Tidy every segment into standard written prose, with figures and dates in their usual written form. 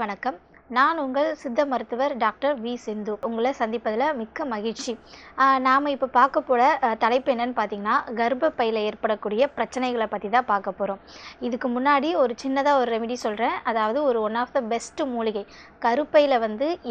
வணக்கம். நான் உங்கள் சித்த மருத்துவர் டாக்டர் வி. சிந்து. உங்களை சந்திப்பதில் மிக்க மகிழ்ச்சி. நாம் இப்போ பார்க்க போகிற தலைப்பு என்னன்னு பார்த்தீங்கன்னா, கர்ப்பப்பையில் ஏற்படக்கூடிய பிரச்சனைகளை பற்றி தான் பார்க்க போகிறோம். இதுக்கு முன்னாடி ஒரு சின்னதாக ஒரு ரெமெடி சொல்கிறேன். அதாவது ஒன் ஆஃப் த பெஸ்ட் மூலிகை கருப்பையில்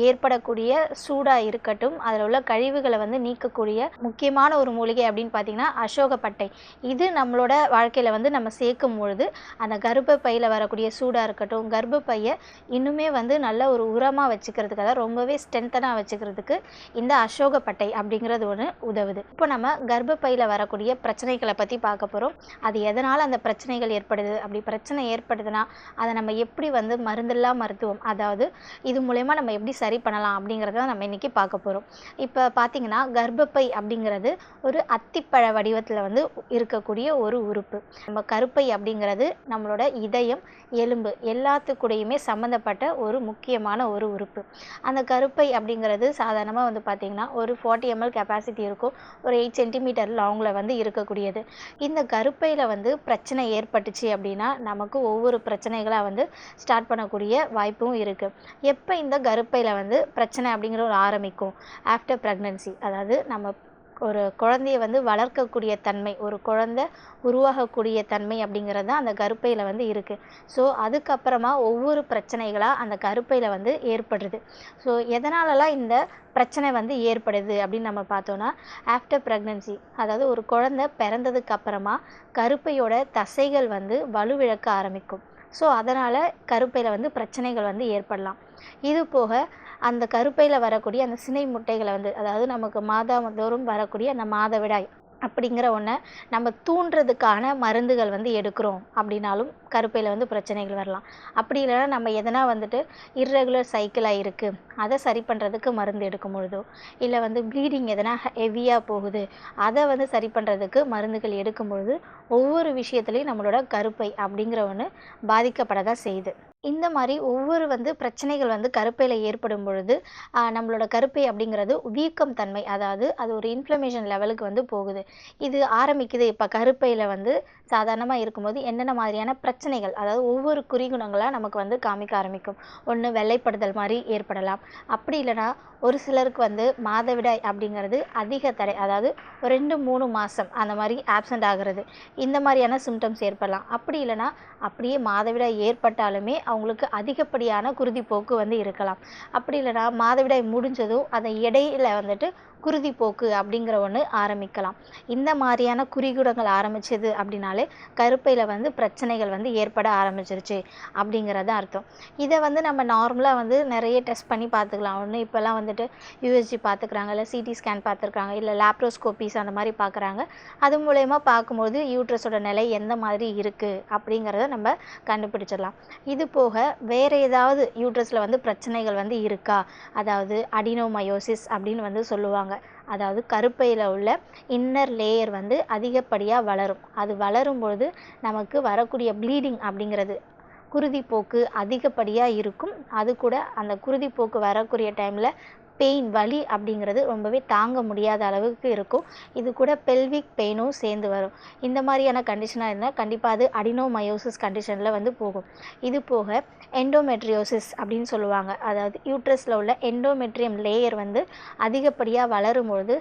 ஏற்படக்கூடிய சூடாக இருக்கட்டும், அதில் உள்ள கழிவுகளை நீக்கக்கூடிய முக்கியமான ஒரு மூலிகை அப்படின்னு பார்த்தீங்கன்னா அசோகப்பட்டை. இது நம்மளோட வாழ்க்கையில் நம்ம சேர்க்கும் பொழுது அந்த கர்ப்பப்பையில் வரக்கூடிய சூடாக இருக்கட்டும், கர்ப்பப்பையை இன்னுமே நல்ல ஒரு உரமாக வச்சுக்கிறதுக்கு, அதாவது ரொம்பவே ஸ்ட்ரென்த்தனாக வச்சுக்கிறதுக்கு இந்த அசோகப்பட்டை அப்படிங்கிறது ஒன்று உதவுது. இப்போ நம்ம கர்ப்பப்பையில் வரக்கூடிய பிரச்சனைகளை பற்றி பார்க்க போகிறோம். அது எதனால் அந்த பிரச்சனைகள் ஏற்படுது, அப்படி பிரச்சனை ஏற்படுதுன்னா அதை நம்ம எப்படி மருந்தில்லா மருத்துவம், அதாவது இது மூலயமா நம்ம எப்படி சரி பண்ணலாம் அப்படிங்கிறத நம்ம இன்றைக்கி பார்க்க போகிறோம். இப்போ பார்த்திங்கன்னா கர்ப்பப்பை அப்படிங்கிறது ஒரு அத்திப்பழ வடிவத்தில் இருக்கக்கூடிய ஒரு உறுப்பு. நம்ம கருப்பை அப்படிங்கிறது நம்மளோட இதயம், எலும்பு எல்லாத்துக்கூடையுமே சம்மந்தப்பட்ட ஒரு முக்கியமான ஒரு உறுப்பு. அந்த கருப்பை அப்படிங்கிறது சாதாரணமாக பார்த்திங்கன்னா ஒரு 40 ml கெப்பாசிட்டி இருக்கும், ஒரு 8 சென்டிமீட்டர் லாங்கில் இருக்கக்கூடியது. இந்த கருப்பையில் பிரச்சனை ஏற்பட்டுச்சு அப்படின்னா நமக்கு ஒவ்வொரு பிரச்சனைகளாக ஸ்டார்ட் பண்ணக்கூடிய வாய்ப்பும் இருக்குது. எப்போ இந்த கருப்பையில் பிரச்சனை அப்படிங்கிற ஒரு ஆரம்பிக்கும்? ஆஃப்டர் ப்ரெக்னன்சி, அதாவது நம்ம ஒரு குழந்தைய வளர்க்கக்கூடிய தன்மை, ஒரு குழந்தை உருவாகக்கூடிய தன்மை அப்படிங்கிறது தான் அந்த கருப்பையில் இருக்குது. ஸோ அதுக்கப்புறமா ஒவ்வொரு பிரச்சனைகளாக அந்த கருப்பையில் ஏற்படுது. ஸோ எதனாலலாம் இந்த பிரச்சனை ஏற்படுது அப்படின்னு நம்ம பார்த்தோன்னா, ஆஃப்டர் ப்ரெக்னன்சி, அதாவது ஒரு குழந்தை பிறந்ததுக்கு அப்புறமா கருப்பையோட தசைகள் வலுவிழக்க ஆரம்பிக்கும். ஸோ அதனால் கருப்பையில் பிரச்சனைகள் ஏற்படலாம். இது போக அந்த கருப்பையில் வரக்கூடிய அந்த சினை முட்டைகளை அதாவது நமக்கு மாதந்தோறும் வரக்கூடிய அந்த மாதவிடாய் அப்படிங்கிற ஒன்றை நம்ம தூண்டுறதுக்கான மருந்துகள் எடுக்கிறோம் அப்படின்னாலும் கருப்பையில் பிரச்சனைகள் வரலாம். அப்படி இல்லைன்னா நம்ம எதனா இர்ரெகுலர் சைக்கிளாக இருக்குது, அதை சரி பண்ணுறதுக்கு மருந்து எடுக்கும் பொழுதோ, இல்லை ப்ளீடிங் எதனா ஹெவியாக போகுது, அதை சரி பண்ணுறதுக்கு மருந்துகள் எடுக்கும் பொழுது ஒவ்வொரு விஷயத்துலையும் நம்மளோட கருப்பை அப்படிங்கிற ஒன்று பாதிக்கப்பட தான் செய்யுது. இந்த மாதிரி ஒவ்வொரு பிரச்சனைகள் கருப்பையில் ஏற்படும் பொழுது நம்மளோட கருப்பை அப்படிங்கிறது வீக்கம் தன்மை, அதாவது அது ஒரு இன்ஃப்ளமேஷன் லெவலுக்கு போகுது. இது ஆரம்பிக்குது. இப்போ கருப்பையில் சாதாரணமாக இருக்கும்போது என்னென்ன மாதிரியான பிரச்சனைகள், அதாவது ஒவ்வொரு குறிகுணங்களாக நமக்கு காமிக்க ஆரம்பிக்கும். ஒன்று வெள்ளைப்படுதல் மாதிரி ஏற்படலாம். அப்படி இல்லைனா ஒரு சிலருக்கு மாதவிடாய் அப்படிங்கிறது அதிக தடை, அதாவது 2-3 மாதம் அந்த மாதிரி ஆப்சண்ட் ஆகிறது, இந்த மாதிரியான சிம்டம்ஸ் ஏற்படலாம். அப்படி இல்லைனா அப்படியே மாதவிடாய் ஏற்பட்டாலுமே அவங்களுக்கு அதிகப்படியான குருதிப்போக்கு இருக்கலாம். அப்படி இல்லைனா மாதவிடாய் முடிஞ்சதும் அதை இடையில குருதிப்போக்கு அப்படிங்கிற ஒன்று ஆரம்பிக்கலாம். இந்த மாதிரியான குறிகுணங்கள் ஆரம்பிச்சது அப்படின்னாலே கருப்பையில் பிரச்சனைகள் ஏற்பட ஆரம்பிச்சிருச்சு அப்படிங்கிறது அர்த்தம். இதை நம்ம நார்மலாக நிறைய டெஸ்ட் பண்ணி பார்த்துக்கலாம். ஒன்று இப்போல்லாம் யூஎஸ்ஜி பார்த்துக்கிறாங்க, இல்லை சிடி ஸ்கேன் பார்த்துருக்காங்க, இல்லை லேப்ரோஸ்கோபிஸ் அந்த மாதிரி பார்க்குறாங்க. அது மூலயமா பார்க்கும்போது யூட்ரஸோட நிலை எந்த மாதிரி இருக்குது அப்படிங்கிறத நம்ம கண்டுபிடிச்சிடலாம். இது போக வேறு ஏதாவது யூட்ரஸில் பிரச்சனைகள் இருக்கா, அதாவது அடினோமயோசிஸ் அப்படின்னு சொல்லுவாங்க. அதாவது கருப்பையில் உள்ள இன்னர் லேயர் அதிகப்படியாக வளரும். அது வளரும் பொழுது நமக்கு வரக்கூடிய ப்ளீடிங் அப்படிங்கிறது, குருதிப்போக்கு அதிகப்படியாக இருக்கும். அது கூட அந்த குருதிப்போக்கு வரக்கூடிய டைமில் பெயின், வலி அப்படிங்கிறது ரொம்பவே தாங்க முடியாத அளவுக்கு இருக்கும். இது கூட பெல்விக் பெயினும் சேர்ந்து வரும். இந்த மாதிரியான கண்டிஷனாக இருந்தால் கண்டிப்பாக அது அடினோமயோசிஸ் கண்டிஷனில் போகும். இது போக எண்டோமெட்ரியோசிஸ் அப்படின்னு சொல்லுவாங்க. அதாவது யூட்ரஸில் உள்ள எண்டோமெட்ரியம் லேயர் அதிகப்படியாக வளரும்பொழுது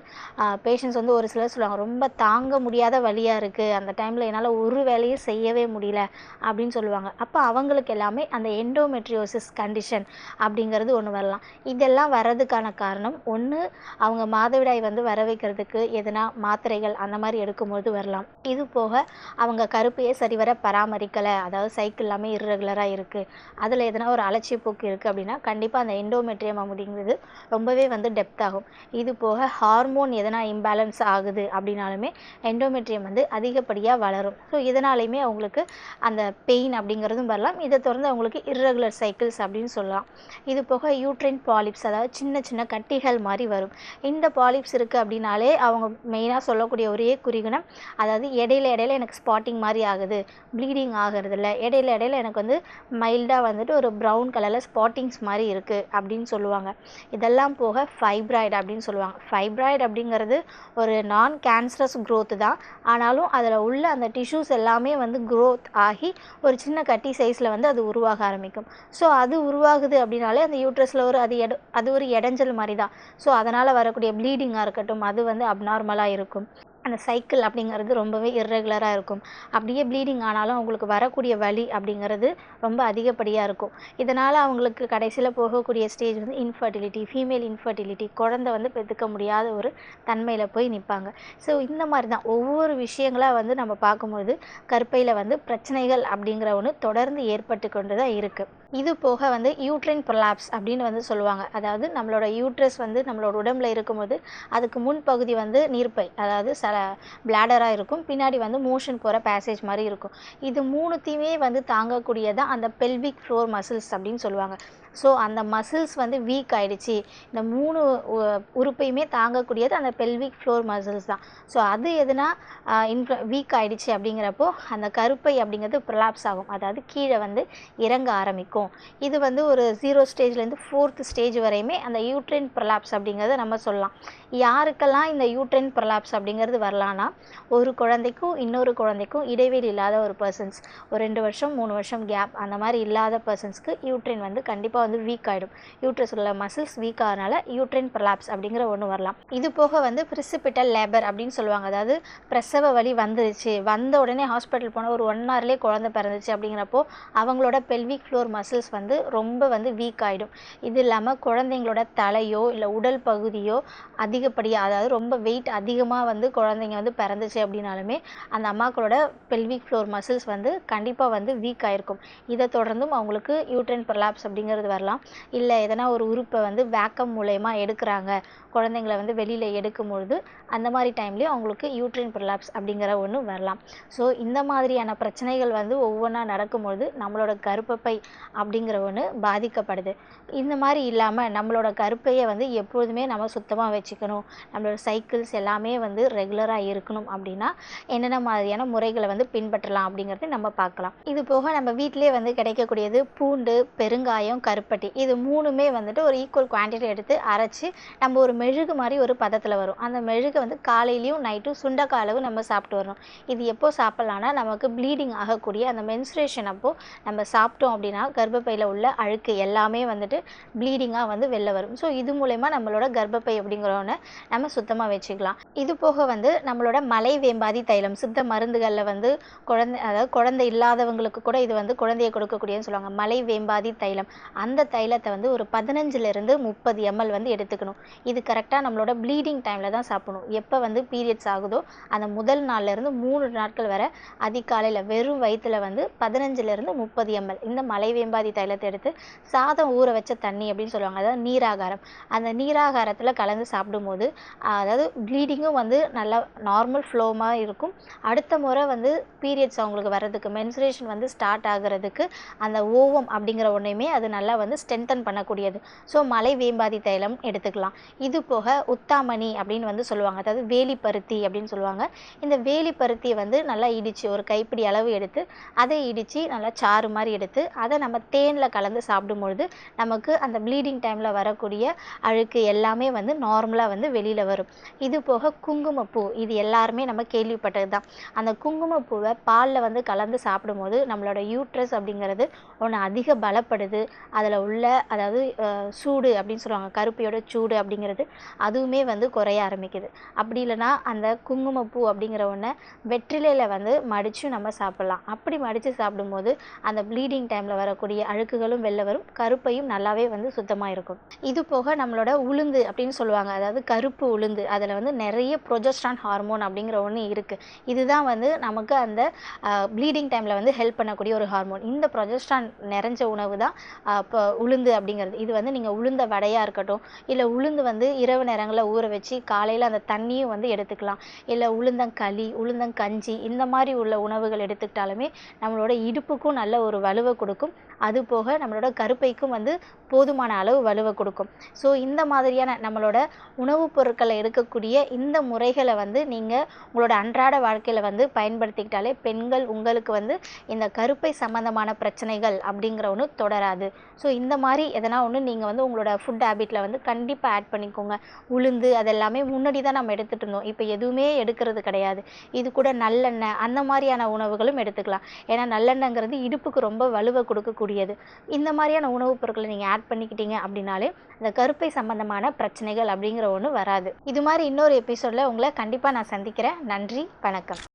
பேஷண்ட்ஸ் ஒரு சிலர் சொல்லுவாங்க, ரொம்ப தாங்க முடியாத வலியாக இருக்குது, அந்த டைமில் என்னால் ஒரு வேலையும் செய்யவே முடியல அப்படின்னு சொல்லுவாங்க. அப்போ அவங்களுக்கு எல்லாமே அந்த எண்டோமெட்ரியோசிஸ் கண்டிஷன் அப்படிங்கிறது ஒன்று வரலாம். இதெல்லாம் வரதுக்கான காரணம் ஒன்று, அவங்க மாதவிடாய் வர வைக்கிறதுக்கு எதனா மாத்திரைகள் அந்த மாதிரி எடுக்கும்போது வரலாம். இது போக அவங்க கருப்பையை சரிவர பராமரிக்கலை, அதாவது சைக்கிள் எல்லாமே இர்ரெகுலராக இருக்குது, அதில் எதனா ஒரு அலட்சிய போக்கு இருக்குது அப்படின்னா கண்டிப்பாக அந்த எண்டோமெட்ரியம் அப்படிங்கிறது ரொம்பவே டெப்த் ஆகும். இது போக ஹார்மோன் எதனா இம்பேலன்ஸ் ஆகுது அப்படின்னாலுமே எண்டோமெட்ரியம் அதிகப்படியாக வளரும். ஸோ இதனாலையுமே அவங்களுக்கு அந்த பெயின் அப்படிங்கிறதும் வரலாம். இதை தொடர்ந்து அவங்களுக்கு இர்ரெகுலர் சைக்கிள்ஸ் அப்படின்னு சொல்லலாம். இது போக யூட்ரைன் பாலிப்ஸ், அதாவது சின்ன சின்ன சின்ன கட்டிகள் மாதிரி வரும். இந்த பாலிப்ஸ் இருக்குது அப்படின்னாலே அவங்க மெயினாக சொல்லக்கூடிய ஒரே குறிகுணம், அதாவது இடையில இடையில எனக்கு ஸ்பாட்டிங் மாதிரி ஆகுது, ப்ளீடிங் ஆகிறதில்ல, இடையில இடையில எனக்கு வந்து மைல்டாக வந்துட்டு ஒரு ப்ரௌன் கலரில் ஸ்பாட்டிங்ஸ் மாதிரி இருக்குது அப்படின்னு சொல்லுவாங்க. இதெல்லாம் போக ஃபைப்ராய்டு அப்படின்னு சொல்லுவாங்க. ஃபைப்ராய்டு அப்படிங்கிறது ஒரு நான் கேன்சரஸ் க்ரோத் தான். ஆனாலும் அதில் உள்ள அந்த டிஷ்யூஸ் எல்லாமே வந்து க்ரோத் ஆகி ஒரு சின்ன கட்டி சைஸில் வந்து அது உருவாக ஆரம்பிக்கும். ஸோ அது உருவாகுது அப்படின்னாலே அந்த யூட்ரஸில் ஒரு அது ஒரு இடைஞ்சல் மாதிரி தான். ஸோ அதனால் வரக்கூடிய ப்ளீடிங்காக இருக்கட்டும், அது வந்து அப்நார்மலாக இருக்கும். அந்த சைக்கிள் அப்படிங்கிறது ரொம்பவே இர்ரெகுலராக இருக்கும். அப்படியே ப்ளீடிங் ஆனாலும் அவங்களுக்கு வரக்கூடிய வலி அப்படிங்கிறது ரொம்ப அதிகப்படியாக இருக்கும். இதனால் அவங்களுக்கு கடைசியில் போகக்கூடிய ஸ்டேஜ் வந்து இன்ஃபர்டிலிட்டி, ஃபீமேல் இன்ஃபர்டிலிட்டி, குழந்தை வந்து பெற்றுக்க முடியாத ஒரு தன்மையில் போய் நிற்பாங்க. ஸோ இந்த மாதிரி தான் ஒவ்வொரு விஷயங்களாக வந்து நம்ம பார்க்கும்பொழுது கருப்பையில் வந்து பிரச்சனைகள் அப்படிங்கிற ஒன்று தொடர்ந்து ஏற்பட்டு கொண்டு தான் இருக்குது. இது போக வந்து யூட்ரைன் ப்ரொலாப்ஸ் அப்படின்னு வந்து சொல்லுவாங்க. அதாவது நம்மளோட யூட்ரஸ் வந்து நம்மளோட உடம்பில் இருக்கும்போது அதுக்கு முன்பகுதி வந்து நீர்ப்பை, அதாவது பிளாடராக இருக்கும், பின்னாடி வந்து மோஷன் போகிற பேசேஜ் மாதிரி இருக்கும். இது மூணுத்தையுமே வந்து தாங்கக்கூடியதான் அந்த பெல்விக் ஃப்ளோர் மசில்ஸ் அப்படின்னு சொல்லுவாங்க. ஸோ அந்த மசில்ஸ் வந்து வீக் ஆகிடுச்சு, இந்த மூணு உறுப்பையுமே தாங்கக்கூடியது அந்த பெல்விக் ஃப்ளோர் மசில்ஸ் தான். ஸோ அது எதுனா வீக் ஆகிடுச்சு அப்படிங்கிறப்போ அந்த கருப்பை அப்படிங்கிறது ப்ரொலாப்ஸ் ஆகும், அதாவது கீழே வந்து இறங்க ஆரம்பிக்கும். இது வந்து ஒரு 0 ஸ்டேஜ்லேருந்து 4th ஸ்டேஜ் வரையுமே அந்த யூட்ரைன் ப்ரொலாப்ஸ் அப்படிங்கிறத நம்ம சொல்லலாம். யாருக்கெல்லாம் இந்த யூட்ரைன் ப்ரொலாப்ஸ் அப்படிங்கிறது வரலான்னா, ஒரு குழந்தைக்கும் இன்னொரு குழந்தைக்கும் இடைவெளி இல்லாத ஒரு பர்சன்ஸ், ஒரு 2 வருஷம் 3 வருஷம் கேப் அந்த மாதிரி இல்லாத பர்சன்ஸ்க்கு யூட்ரைன் வந்து கண்டிப்பாக வந்து வீக் ஆகிடும். யூட்ரஸ் உள்ள மசில்ஸ் வீக் ஆகிறனால யூட்ரைன் ப்ரொலாப்ஸ் அப்படிங்கிற ஒன்று வரலாம். இது போக வந்து பிரிசிபிட்டல் லேபர் அப்படின்னு சொல்லுவாங்க. அதாவது பிரசவ வலி வந்துருச்சு, வந்த உடனே ஹாஸ்பிட்டல் போனால் ஒரு 1 ஹவர்லேயே குழந்தை பிறந்துச்சு அப்படிங்கிறப்போ அவங்களோட பெல்விக் ஃப்ளோர் மசில்ஸ் வந்து ரொம்ப வந்து வீக் ஆகிடும். இது இல்லாமல் குழந்தைங்களோட தலையோ இல்லை உடல் பகுதியோ அதிகப்படியாக, அதாவது ரொம்ப வெயிட் அதிகமாக வந்து குழந்தைங்க வந்து பிறந்துச்சு அப்படின்னாலுமே அந்த அம்மாக்களோட பெல்விக் ஃப்ளோர் மசில்ஸ் வந்து கண்டிப்பாக வந்து வீக் ஆகிருக்கும். இதை தொடர்ந்தும் அவங்களுக்கு யூட்ரைன் ப்ரொலாப்ஸ் அப்படிங்கிறது வரலாம். இல்லை எதனா ஒரு உறுப்பை வந்து வேக்கம் மூலயமா எடுக்கிறாங்க, குழந்தைங்களை வந்து வெளியில் எடுக்கும்பொழுது அந்த மாதிரி டைம்லேயும் அவங்களுக்கு யூட்ரைன் ப்ரொலாப்ஸ் அப்படிங்கிற ஒன்று வரலாம். ஸோ இந்த மாதிரியான பிரச்சனைகள் வந்து ஒவ்வொன்றா நடக்கும்பொழுது நம்மளோட கர்ப்பப்பை அப்படிங்கிற ஒன்று பாதிக்கப்படுது. இந்த மாதிரி இல்லாமல் நம்மளோட கருப்பையை வந்து எப்பொழுதுமே நம்ம சுத்தமாக வச்சுக்கணும், நம்மளோட சைக்கிள்ஸ் எல்லாமே வந்து ரெகுலராக இருக்கணும் அப்படின்னா என்னென்ன மாதிரியான முறைகளை வந்து பின்பற்றலாம் அப்படிங்கிறது நம்ம பார்க்கலாம். இது போக நம்ம வீட்டிலே வந்து கிடைக்கக்கூடியது பூண்டு, பெருங்காயம், கருப்பட்டி, இது மூணுமே வந்துட்டு ஒரு ஈக்குவல் குவான்டிட்டி எடுத்து அரைச்சி நம்ம ஒரு மெழுகு மாதிரி ஒரு பதத்தில் வரும். அந்த மெழுகை வந்து காலையிலையும் நைட்டும் சுண்டக்காய் அளவு நம்ம சாப்பிட்டு வரணும். இது எப்போ சாப்பிட்லான்னா, நமக்கு ப்ளீடிங் ஆகக்கூடிய அந்த மென்ஸ்ட்ரேஷன் அப்போது நம்ம சாப்பிட்டோம் அப்படின்னா கர்ப்பப்பையில் உள்ள அழுக்கு எல்லாமே வந்துட்டு ப்ளீடிங்காக வந்து வெளில வரும். ஸோ இது மூலயமா நம்மளோட கர்ப்பப்பை அப்படிங்கிறவனை நம்ம சுத்தமாக வச்சுக்கலாம். இது போக வந்து நம்மளோட மலை வேம்பாதி தைலம், சித்த மருந்துகளில் வந்து அதாவது குழந்தை இல்லாதவங்களுக்கு கூட இது வந்து குழந்தையை கொடுக்கக்கூடியன்னு சொல்லுவாங்க, மலை வேம்பாதி தைலம். அந்த தைலத்தை வந்து ஒரு 15லிருந்து 30 ml வந்து எடுத்துக்கணும். இது கரெக்டாக நம்மளோட ப்ளீடிங் டைமில் தான் சாப்பிடணும். எப்போ வந்து பீரியட்ஸ் ஆகுதோ அந்த முதல் நாள்லேருந்து 3 நாட்கள் வரை அதிகாலையில் வெறும் வயிற்றில் வந்து 15லிருந்து 30 ml இந்த மலை வேம்பாதி தைலத்தை எடுத்து சாதம் ஊற வச்ச தண்ணி அப்படின்னு சொல்லுவாங்க, அதாவது நீராகாரம், அந்த நீராகாரத்தில் கலந்து சாப்பிடும்போது அதாவது ப்ளீடிங்கும் வந்து நல்லா நார்மல் ஃப்ளோமாக இருக்கும். அடுத்த முறை வந்து பீரியட்ஸ் அவங்களுக்கு வர்றதுக்கு, மென்சுரேஷன் வந்து ஸ்டார்ட் ஆகிறதுக்கு அந்த ஓவம் அப்படிங்கிற ஒன்றையுமே அது நல்லா வந்து ஸ்ட்ரென்தன் பண்ணக்கூடியது. ஸோ மலை வேம்பாதி தைலம் எடுத்துக்கலாம். இது போக உத்தாமணி அப்படின்னு வந்து சொல்லுவாங்க, அதாவது வேலிப்பருத்தி அப்படின்னு சொல்லுவாங்க. இந்த வேலிப்பருத்தியை வந்து நல்லா இடித்து ஒரு கைப்பிடி அளவு எடுத்து அதை இடித்து நல்லா சாறு மாதிரி எடுத்து அதை நம்ம தேனில் கலந்து சாப்பிடும்பொழுது நமக்கு அந்த ப்ளீடிங் டைமில் வரக்கூடிய அழுக்கு எல்லாமே வந்து நார்மலாக வந்து வெளியில் வரும். இது போக குங்குமப்பூ, இது எல்லாருமே நம்ம கேள்விப்பட்டது தான். அந்த குங்குமப்பூவை பாலில் வந்து கலந்து சாப்பிடும்போது நம்மளோட யூட்ரஸ் அப்படிங்கிறது ஒன்று அதிக பலப்படுது. அதில் உள்ள அதாவது சூடு அப்படின்னு சொல்லுவாங்க, கருப்பையோட சூடு அப்படிங்கிறது அதுவுமே வந்து குறைய ஆரம்பிக்குது. அப்படி இல்லைனா அந்த குங்குமப்பூ அப்படிங்கிற ஒன்றை வெற்றிலையில் வந்து மடித்து நம்ம சாப்பிட்லாம். அப்படி மடித்து சாப்பிடும்போது அந்த ப்ளீடிங் டைமில் வரக்கூடிய அழுக்குகளும் வெளில வரும், கருப்பையும் நல்லாவே வந்து சுத்தமாக இருக்கும். இது போக நம்மளோட உளுந்து அப்படின்னு சொல்லுவாங்க, அதாவது கருப்பு உளுந்து, அதில் வந்து நிறைய ப்ரொஜெஸ்ட்ரான் ஹார்மோன் அப்படிங்கிற ஒன்று இருக்குது. இதுதான் வந்து நமக்கு அந்த ப்ளீடிங் டைமில் வந்து ஹெல்ப் பண்ணக்கூடிய ஒரு ஹார்மோன். இந்த ப்ரொஜெஸ்ட்ரான் நிறைஞ்ச உணவு தான் உளுந்து அப்படிங்கிறது. இது வந்து நீங்கள் உளுந்த வடையாக இருக்கட்டும், இல்லை உளுந்து வந்து இரவு நேரங்களில் ஊற வச்சு காலையில் அந்த தண்ணியும் வந்து எடுத்துக்கலாம். இல்லை உளுந்தங்களி, உளுந்தங்கஞ்சி இந்த மாதிரி உள்ள உணவுகள் எடுத்துக்கிட்டாலுமே நம்மளோட இடுப்புக்கும் நல்ல ஒரு வலுவை கொடுக்கும். அது போக நம்மளோட கருப்பைக்கும் வந்து போதுமான அளவு வலுவை கொடுக்கும். ஸோ இந்த மாதிரியான நம்மளோட உணவுப் பொருட்களை எடுக்கக்கூடிய இந்த முறைகளை வந்து நீங்கள் உங்களோட அன்றாட வாழ்க்கையில் வந்து பயன்படுத்திக்கிட்டாலே பெண்கள் உங்களுக்கு வந்து இந்த கருப்பை சம்பந்தமான பிரச்சனைகள் அப்படிங்கிற ஒன்று தொடராது. ஸோ இந்த மாதிரி எதனா ஒன்று நீங்கள் வந்து உங்களோட ஃபுட் ஹேபிட்டில் வந்து கண்டிப்பாக ஆட் பண்ணிக்கோங்க. உளுந்து அதெல்லாமே முன்னாடி தான் நம்ம எடுத்துகிட்டு இருந்தோம், இப்போ எதுவுமே எடுக்கிறது கிடையாது. இது கூட நல்லெண்ணெய் அந்த மாதிரியான உணவுகளும் எடுத்துக்கலாம். ஏன்னா நல்லெண்ணெய்ங்கிறது இடுப்புக்கு ரொம்ப வலுவை கொடுக்கக்கூடியது. இந்த மாதிரியான உணவுப் பொருட்களை நீங்கள் ஆட் பண்ணிக்கிட்டீங்க அப்படின்னாலே இந்த கருப்பை சம்பந்தமான பிரச்சனைகள் அப்படிங்கிற ஒன்று வராது. இது மாதிரி இன்னொரு எபிசோடில் உங்களை கண்டிப்பாக நான் சந்திக்கிறேன். நன்றி, வணக்கம்.